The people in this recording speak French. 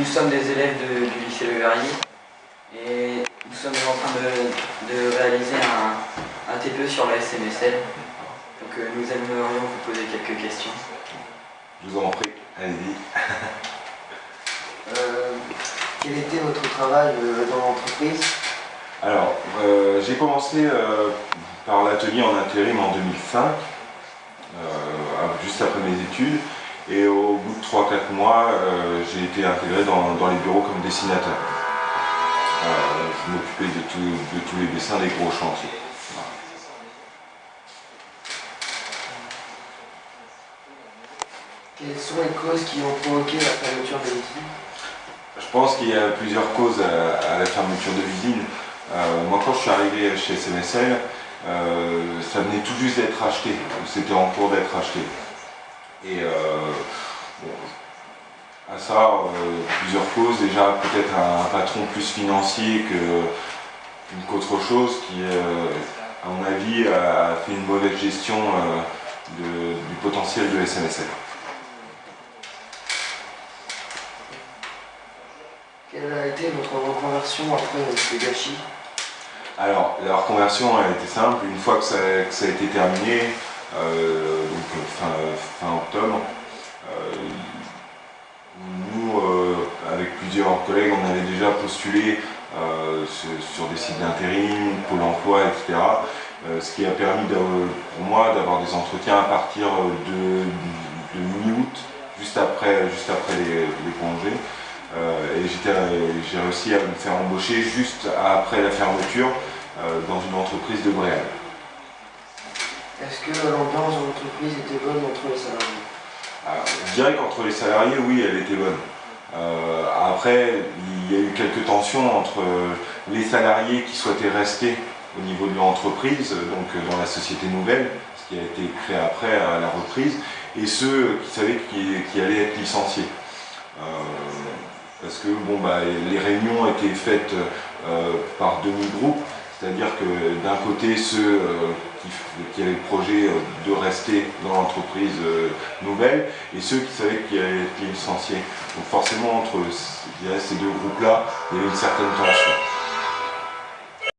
nous sommes des élèves du lycée Le Verrier et nous sommes en train de réaliser un TPE sur la SMSL. Donc nous aimerions vous poser quelques questions. Je vous en prie, allez-y. Quel était votre travail dans l'entreprise? Alors, j'ai commencé par l'atelier en intérim en 2005, juste après mes études, et au bout de 3-4 mois, j'ai été intégré dans les bureaux comme dessinateur. Je m'occupais de tous les dessins des gros chantiers. Voilà. Quelles sont les causes qui ont provoqué la fermeture de l'usine? Je pense qu'il y a plusieurs causes à la fermeture de l'usine. Moi, quand je suis arrivé chez SMSL, ça venait tout juste d'être acheté. C'était en cours d'être acheté. Et bon, à ça, plusieurs causes. Déjà, peut-être un patron plus financier qu'autre chose qui, à mon avis, a fait une mauvaise gestion du potentiel de SMSL. Quelle a été votre reconversion après ce gâchis? Alors, la reconversion a été simple. Une fois que ça a été terminé, donc fin octobre, nous, avec plusieurs collègues, on avait déjà postulé sur des sites d'intérim, Pôle emploi, etc. Ce qui a permis pour moi d'avoir des entretiens à partir de mi-août, juste après les congés. Et j'ai réussi à me faire embaucher juste après la fermeture dans une entreprise de Bréal. Est-ce que l'ambiance de l'entreprise était bonne entre les salariés? Alors, je dirais qu'entre les salariés, oui, elle était bonne. Après, il y a eu quelques tensions entre les salariés qui souhaitaient rester au niveau de l'entreprise, donc dans la société nouvelle, ce qui a été créé après à la reprise, et ceux qui savaient qu'ils allaient être licenciés. Parce que bon, les réunions étaient faites par demi-groupe, c'est-à-dire que d'un côté ceux qui avaient le projet de rester dans l'entreprise nouvelle et ceux qui savaient qu'ils allaient être licenciés. Donc forcément entre ces deux groupes-là, il y avait une certaine tension.